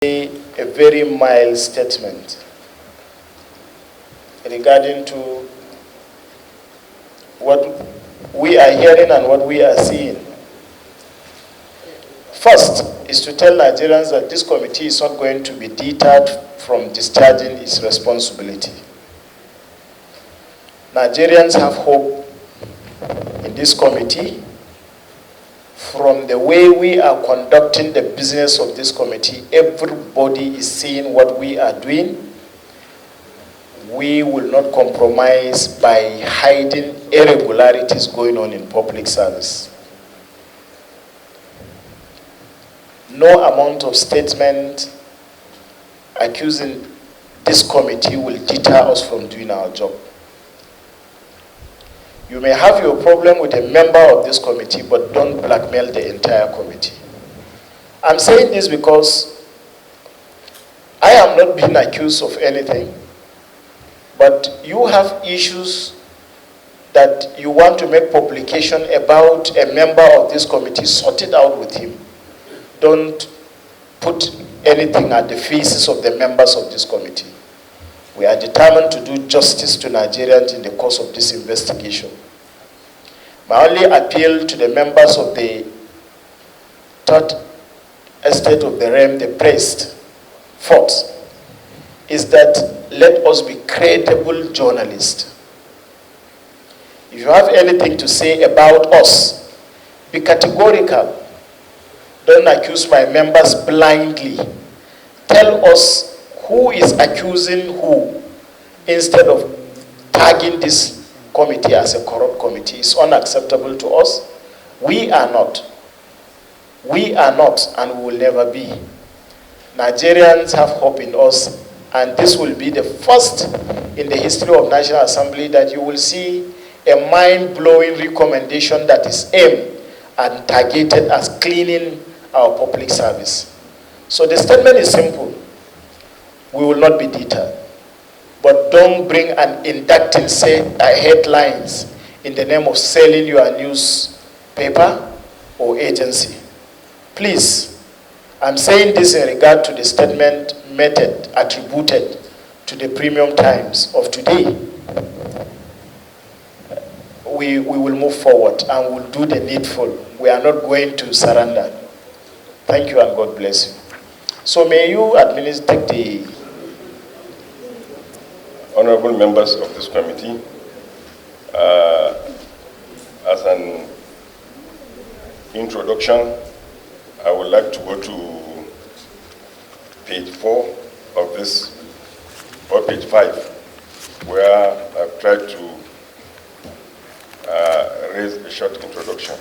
a very mild statement regarding to what we are hearing and what we are seeing. First is to tell Nigerians that this committee is not going to be deterred from discharging its responsibility. Nigerians have hope in this committee. From the way we are conducting the business of this committee, everybody is seeing what we are doing. We will not compromise by hiding irregularities going on in public service. No amount of statement accusing this committee will deter us from doing our job. You may have your problem with a member of this committee, but don't blackmail the entire committee. I'm saying this because I am not being accused of anything, but you have issues that you want to make publication about a member of this committee. Sort it out with him. Don't put anything at the faces of the members of this committee. We are determined to do justice to Nigerians in the course of this investigation. My only appeal to the members of the third estate of the realm, the praised force, is that let us be credible journalists. If you have anything to say about us, be categorical. Don't accuse my members blindly. Tell us who is accusing who instead of tagging this committee as a corrupt committee. It's unacceptable to us. We are not. We are not, and we will never be. Nigerians have hope in us, and this will be the first in the history of National Assembly that you will see a mind-blowing recommendation that is aimed and targeted as cleaning our public service. So the statement is simple. We will not be deterred. But don't bring an inducting headlines in the name of selling your newspaper or agency. Please, I'm saying this in regard to the statement method attributed to the Premium Times of today. We will move forward and we'll do the needful. We are not going to surrender. Thank you and God bless you. So may you administer the... Honorable members of this committee, as an introduction, I would like to go to page 4 of this, or page 5, where I've tried to raise a short introduction.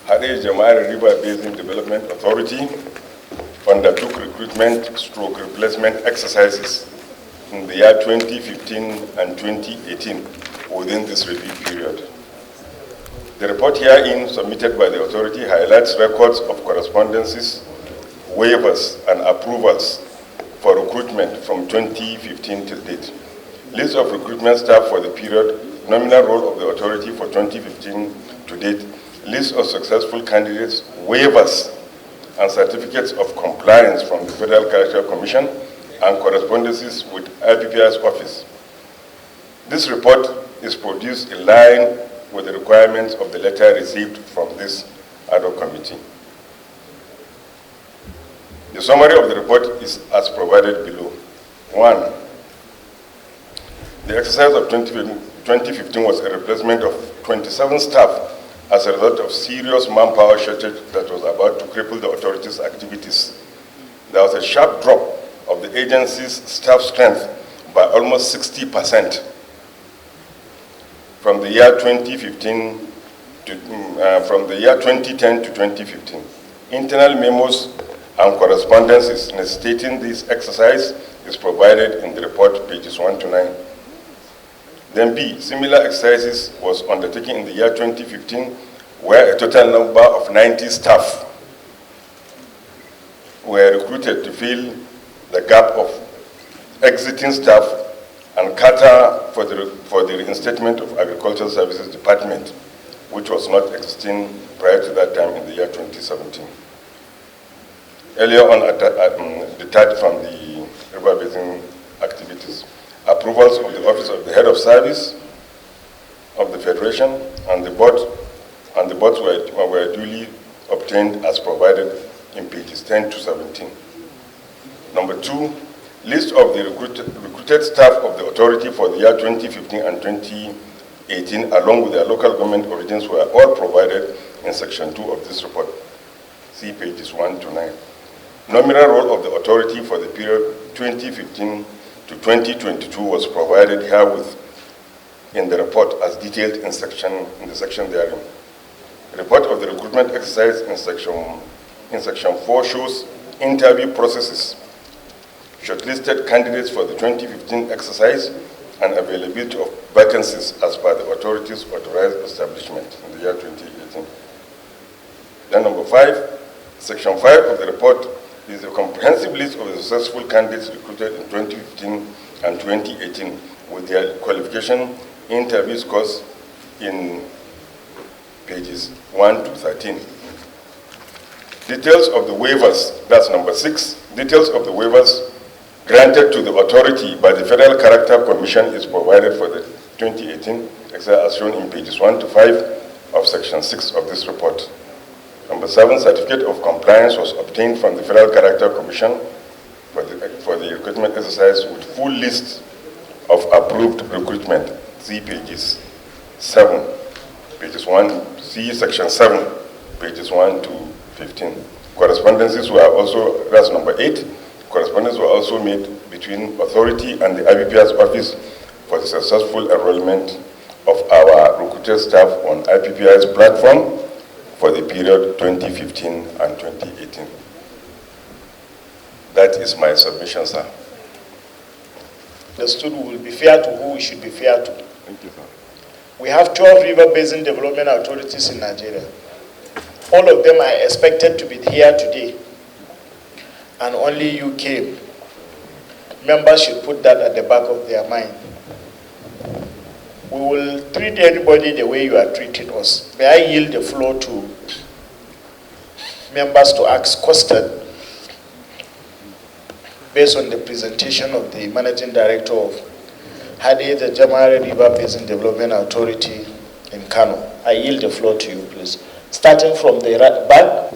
Hadej Jama'ar River Basin Development Authority undertook recruitment/replacement exercises in the year 2015 and 2018 within this review period. The report herein submitted by the authority highlights records of correspondences, waivers, and approvals for recruitment from 2015 till date. List of recruitment staff for the period, nominal role of the authority for 2015 to date, list of successful candidates, waivers, and certificates of compliance from the Federal Character Commission, and correspondences with IPPI's office. This report is produced in line with the requirements of the letter received from this ad hoc committee. The summary of the report is as provided below. 1. The exercise of 2015 was a replacement of 27 staff as a result of serious manpower shortage that was about to cripple the authority's activities. There was a sharp drop of the agency's staff strength by almost 60% from the year 2010 to 2015. Internal memos and correspondences necessitating this exercise is provided in the report, pages 1 to 9. Then B, similar exercises was undertaken in the year 2015, where a total number of 90 staff were recruited to fill the gap of exiting staff and cater for the reinstatement of Agricultural Services Department, which was not existing prior to that time in the year 2017. earlier on detached from the river basin activities. Approvals of the Office of the Head of Service of the Federation and the boards were duly obtained as provided in pages 10 to 17. Number 2, list of the recruited staff of the authority for the year 2015 and 2018 along with their local government origins were all provided in section 2 of this report. See pages 1 to 9. Nominal role of the authority for the period 2015 to 2022 was provided herewith in the report as detailed in the section therein. The report of the recruitment exercise in section 4 shows interview processes, shortlisted candidates for the 2015 exercise, and availability of vacancies as per the authority's authorized establishment in the year 2018. Then number 5, section 5 of the report is a comprehensive list of the successful candidates recruited in 2015 and 2018 with their qualification, interview scores in pages 1 to 13. Details of the waivers, that's number 6, details of the waivers granted to the authority by the Federal Character Commission is provided for the 2018 exercise as shown in pages 1 to 5 of section 6 of this report. Number 7, certificate of compliance was obtained from the Federal Character Commission for the recruitment exercise with full list of approved recruitment. See pages 7, pages 1, see section 7, pages 1 to 15. Correspondences were also, that's number 8, correspondences were also made between authority and the IPPS office for the successful enrollment of our recruited staff on IPPI's platform for the period 2015 and 2018. That is my submission, sir. Understood, we will be fair to who we should be fair to. Thank you, sir. We have 12 river basin development authorities in Nigeria. All of them are expected to be here today, and only you came. Members should put that at the back of their mind. We will treat anybody the way you are treating us. May I yield the floor to members to ask questions based on the presentation of the Managing Director of Hadi, the Jamari River Basin Development Authority in Kano. I yield the floor to you, please. Starting from the back.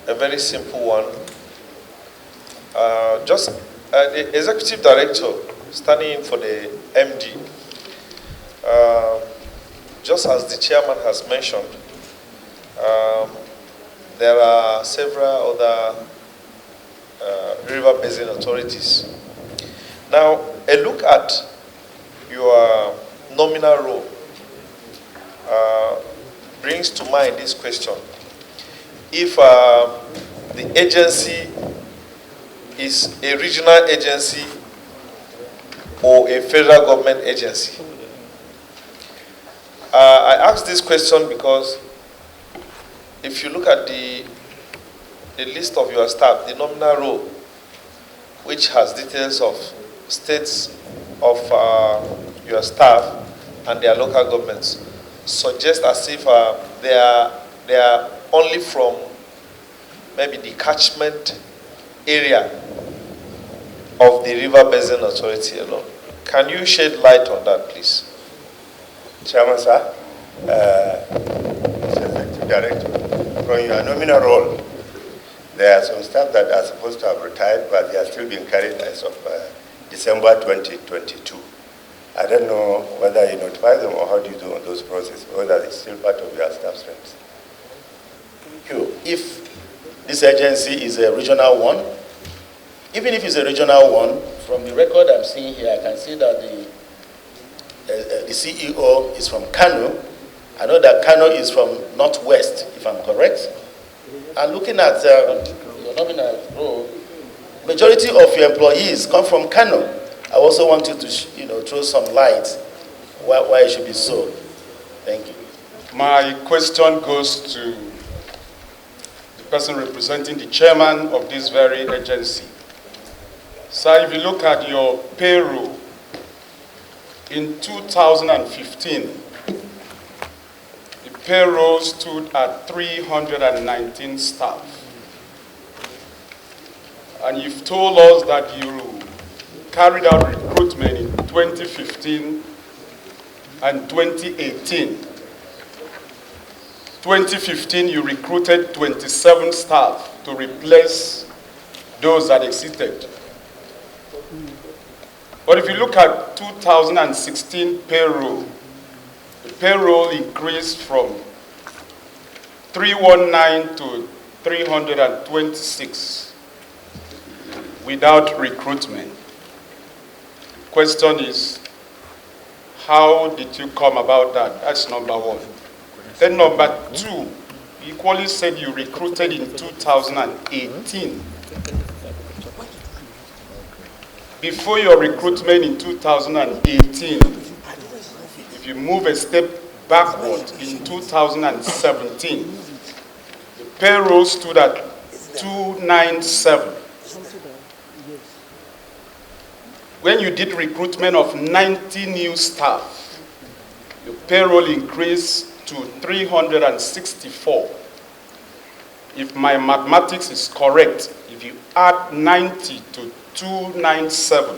A very simple one. The Executive Director standing in for the MD. Just as the chairman has mentioned, there are several other river basin authorities. Now, a look at your nominal role brings to mind this question. If the agency is a regional agency or a federal government agency. I ask this question because if you look at the list of your staff, the nominal role, which has details of states of your staff and their local governments, suggests as if they are only from maybe the catchment area of the River Basin Authority alone. Can you shed light on that, please? Chairman, sir, Executive Director, from your nominal role, there are some staff that are supposed to have retired, but they are still being carried as of December 2022. I don't know whether you notify them or how do you do on those processes, whether it's still part of your staff strengths. Thank you. If this agency is a regional one, even if it's a regional one, from the record I'm seeing here, I can see that the CEO is from Kano. I know that Kano is from Northwest, if I'm correct. And looking at your nominal role, majority of your employees come from Kano. I also want you to throw some light why it should be so. Thank you. My question goes to the person representing the chairman of this very agency. Sir, if you look at your payroll, in 2015, the payroll stood at 319 staff. And you've told us that you carried out recruitment in 2015 and 2018. 2015, you recruited 27 staff to replace those that exited. But if you look at 2016 payroll, the payroll increased from 319 to 326 without recruitment. Question is, how did you come about that? That's number one. Then number two, you equally said you recruited in 2018. Before your recruitment in 2018, if you move a step backward in 2017, the payroll stood at 297. When you did recruitment of 90 new staff, your payroll increased to 364. If my mathematics is correct, if you add 90 to 297,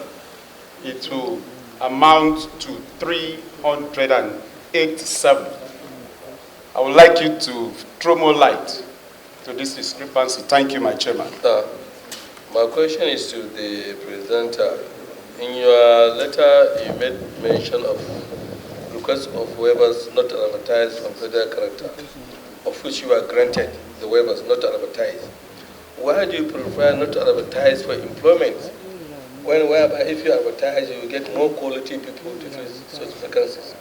it will amount to 387. I would like you to throw more light to this discrepancy. Thank you, my chairman. My question is to the presenter. In your letter, you made mention of requests of waivers not advertised from federal character, of which you are granted the waivers not advertised. Why do you prefer not to advertise for employment? Whereby if you advertise, you will get more quality people to fill such vacancies.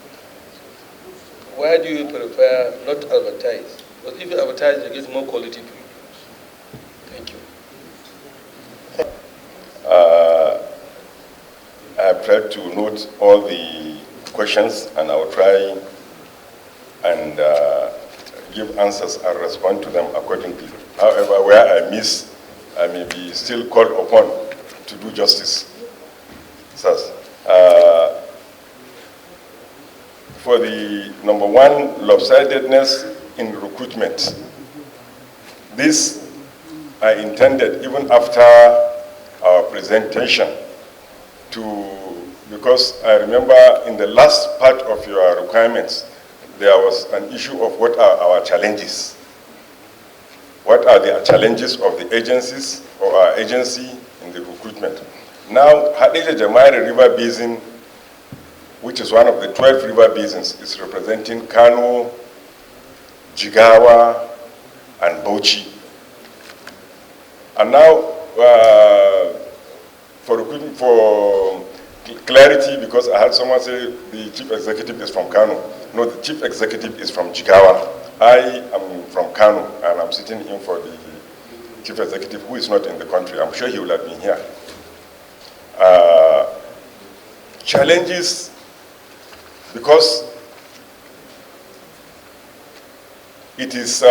Why do you prefer not to advertise? Because if you advertise, you get more quality people. Thank you. I have tried to note all the questions, and I will try and give answers and respond to them accordingly. However, where I miss, I may be still called upon to do justice. Thus, for the number one, lopsidedness in recruitment. This I intended even after our presentation because I remember in the last part of your requirements, there was an issue of what are our challenges. What are the challenges of the agencies or our agency in the recruitment? Now, Hadija Jamari River Basin, which is one of the 12 river basins, is representing Kano, Jigawa, and Bauchi. And now, for clarity, because I had someone say the chief executive is from Kano. No, the chief executive is from Jigawa. I am from Kano, and I'm sitting in for the chief executive who is not in the country. I'm sure he will have been here. Challenges, because it is,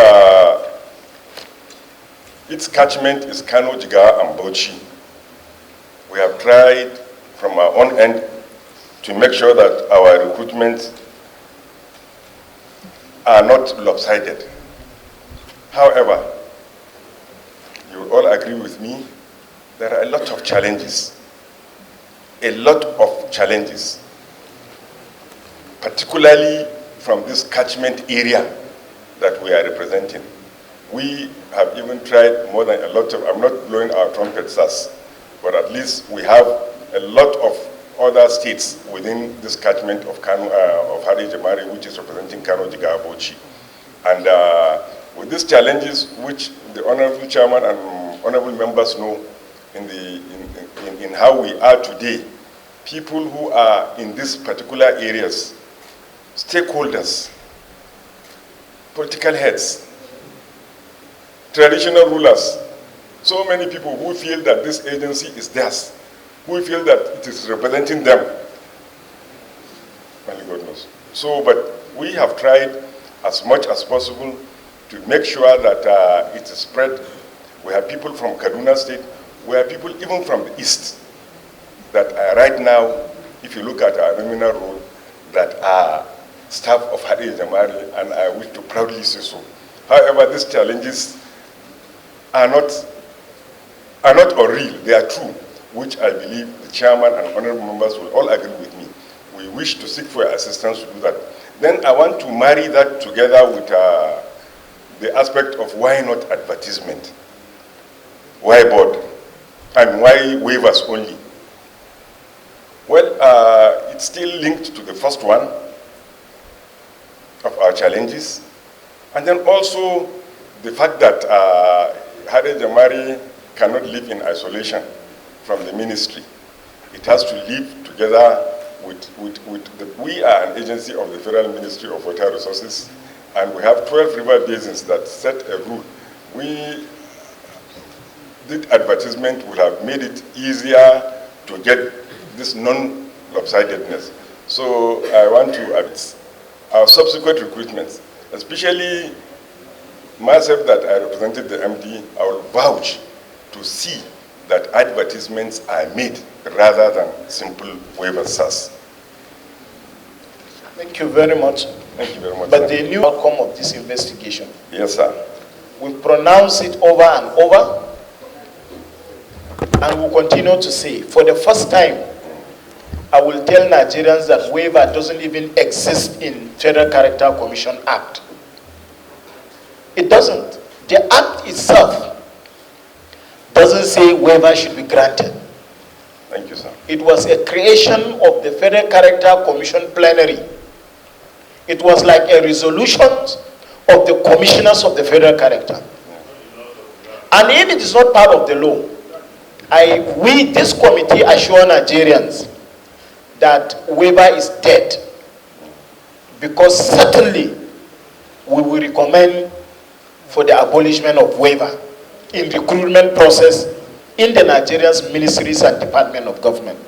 its catchment is Kano, Jigawa, and Bauchi. We have tried from our own end to make sure that our recruitments are not lopsided. However, you will all agree with me, there are a lot of challenges. A lot of challenges, particularly from this catchment area that we are representing. We have even tried more than a lot of, I'm not blowing our trumpets as, but at least we have a lot of other states within this catchment of Kano, of Hadija Jamari, which is representing Kano, Jigawa, Bauchi. And with these challenges, which the Honorable Chairman and Honorable Members know in how we are today, people who are in these particular areas, stakeholders, political heads, traditional rulers, so many people who feel that this agency is theirs, who feel that it is representing them. Only God knows. So, but we have tried as much as possible to make sure that it is spread. We have people from Kaduna State, we have people even from the East that are right now, if you look at our nominal roll, that are staff of Hadija Jamari, and I wish to proudly say so. However, these challenges are not are not unreal, they are true, which I believe the chairman and honorable members will all agree with me. We wish to seek for your assistance to do that. Then I want to marry that together with the aspect of why not advertisement? Why board? And why waivers only? Well, it's still linked to the first one of our challenges. And then also the fact that Hade Jamari cannot live in isolation from the ministry. It has to live together we are an agency of the Federal Ministry of Water Resources, and we have 12 river basins that set a rule. We did advertisement would have made it easier to get this non-lopsidedness. So I want to add our subsequent recruitments, especially myself that I represented the MD, I will vouch to see that advertisements are made rather than simple waiver SAS. Thank you very much. Thank you very much. But the new outcome of this investigation, yes, sir. We pronounce it over and over, and we'll continue to say, for the first time, I will tell Nigerians that waiver doesn't even exist in Federal Character Commission Act. It doesn't. The act itself doesn't say waiver should be granted. Thank you, sir. It was a creation of the Federal Character Commission plenary. It was like a resolution of the commissioners of the Federal Character. And if it is not part of the law, we, this committee, assure Nigerians that waiver is dead. Because certainly, we will recommend for the abolishment of waiver in recruitment process in the Nigerian ministries and department of government.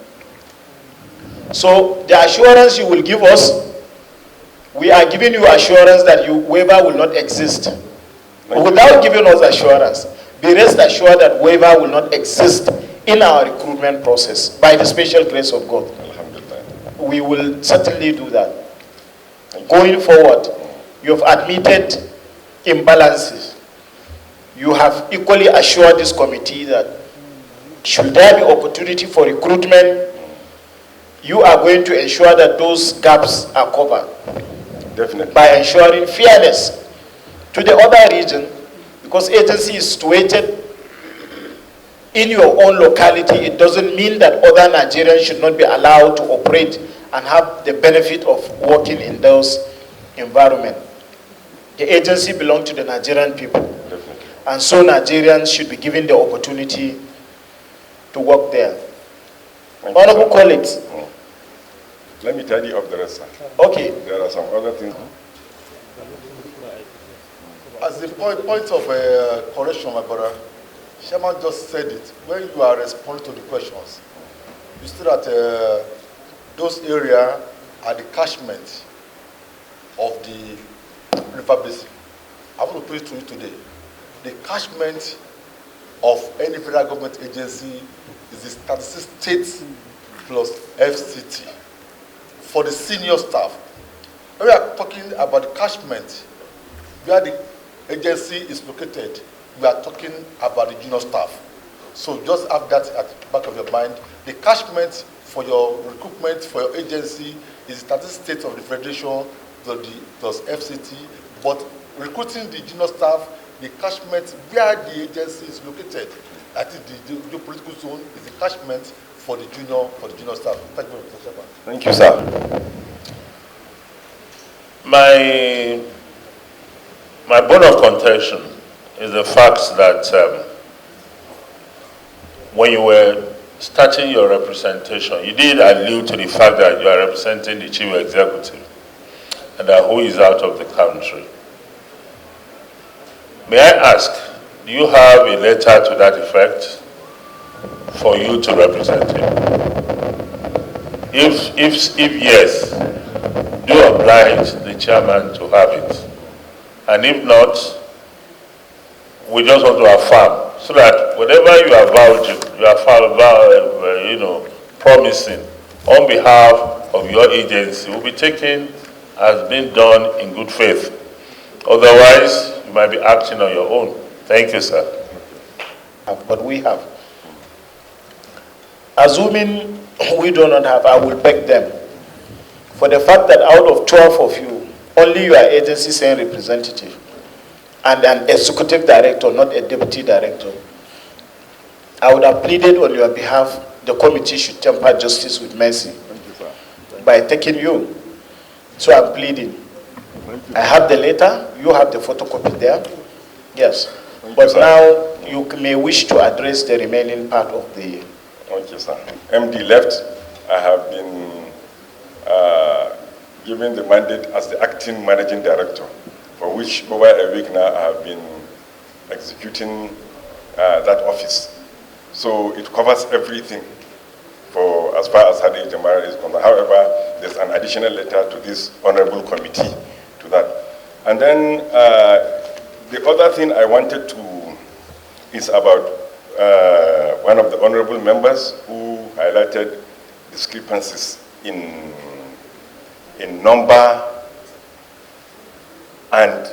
So the assurance you will give us, we are giving you assurance that waiver will not exist. Without giving us assurance, be rest assured that waiver will not exist in our recruitment process by the special grace of God. We will certainly do that. Going forward, you have admitted imbalances. You have equally assured this committee that should there be opportunity for recruitment, you are going to ensure that those gaps are covered. Definitely. By ensuring fairness to the other region, because agency is situated in your own locality, it doesn't mean that other Nigerians should not be allowed to operate and have the benefit of working in those environments. The agency belongs to the Nigerian people. Definitely. And so Nigerians should be given the opportunity to work there. Honorable colleagues. Let me tidy up the rest, sir. Okay. There are some other things. As the point of correction, my brother, Chairman just said it. When you are responding to the questions, you see that those areas are the catchment of the river basin. I want to put it to you today. The catchment of any federal government agency is the 36 states plus FCT. For the senior staff, when we are talking about the catchment where the agency is located, we are talking about the junior staff. So just have that at the back of your mind. The catchment for your recruitment for your agency is 30 states of the federation plus FCT, but recruiting the junior staff, the catchment where the agency is located, I think the political zone is the catchment for the junior staff. Thank you very much, Mr. Chairman. Thank you, sir. My bone of contention is the fact that when you were starting your representation, you did allude to the fact that you are representing the chief executive and that who is out of the country. May I ask, do you have a letter to that effect for you to represent him? If yes, do oblige the chairman to have it. And if not, we just want to affirm, so that whatever you are vouching, promising on behalf of your agency will be taken as being done in good faith. Otherwise, you might be acting on your own. Thank you, sir. But we have. assuming we do not have, I will beg them for the fact that out of 12 of you, only your agency sent representative and an executive director, not a deputy director. I would have pleaded on your behalf, the committee should temper justice with mercy by taking you. So I'm pleading. I have the letter, you have the photocopy there. Yes. But now you may wish to address the remaining part of the... Okay, sir. MD left. I have been given the mandate as the acting managing director, for which over a week now I have been executing that office. So it covers everything for as far as Hadi Jamara is concerned. However, there's an additional letter to this honorable committee to that. And then the other thing I wanted to is about one of the honorable members who highlighted discrepancies in number and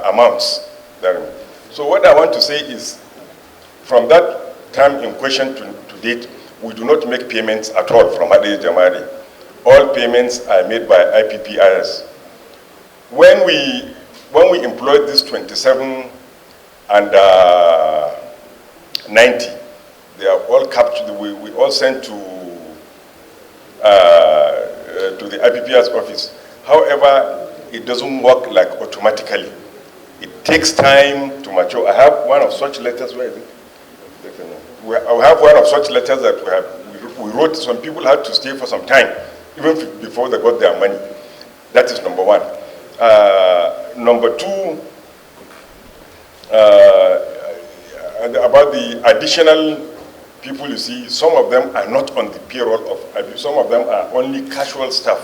amounts. So what I want to say is, from that time in question to date, we do not make payments at all from Hadi Jamari. All payments are made by IPPIS. When we employed this 27 and 90, they are all captured. We all sent to the IPPIS office. However, it doesn't work like automatically. It takes time to mature. I have one of such letters. Where is it? I have one of such letters that we wrote. Some people had to stay for some time, even before they got their money. That is number one. Number two, about the additional people you see, some of them are not on the payroll of, some of them are only casual staff,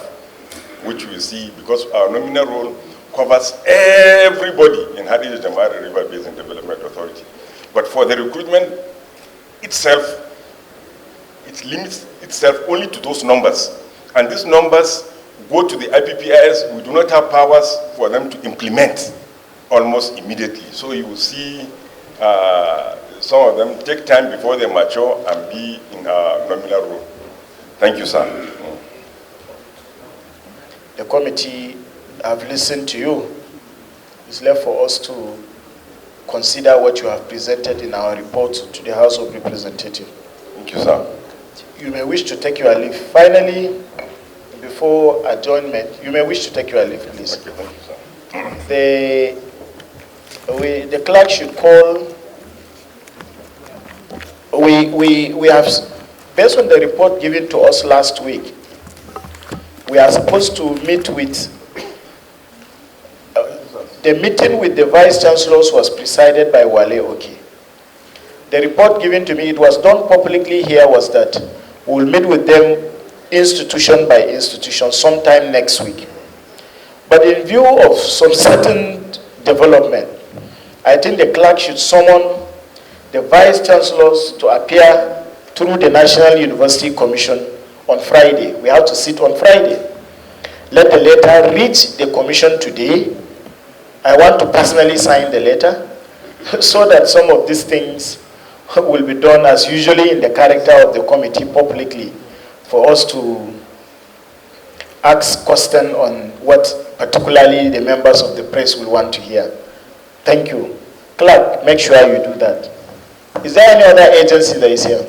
which we see because our nominal role covers everybody in Hadija Jamari River Basin Development Authority. But for the recruitment itself, it limits itself only to those numbers. And these numbers go to the IPPIS. We do not have powers for them to implement almost immediately. So you will see some of them take time before they mature and be in a nominal role. Thank you, sir. The committee have listened to you. It's left for us to consider what you have presented in our report to the House of Representatives. Thank you, sir. You may wish to take your leave. Finally, before adjournment, you may wish to take your leave, please. Okay, thank you, sir. The clerk should call. We have, based on the report given to us last week, we are supposed to meet with, the meeting with the Vice Chancellors was presided by Wale Oki. The report given to me, it was done publicly here, was that we will meet with them institution by institution sometime next week. But in view of some certain development, I think the clerk should summon the Vice Chancellors to appear through the National University Commission on Friday. We have to sit on Friday. Let the letter reach the commission today. I want to personally sign the letter so that some of these things will be done as usually in the character of the committee publicly, for us to ask questions on what particularly the members of the press will want to hear. Thank you. Clerk, make sure you do that. Is there any other agency that is here?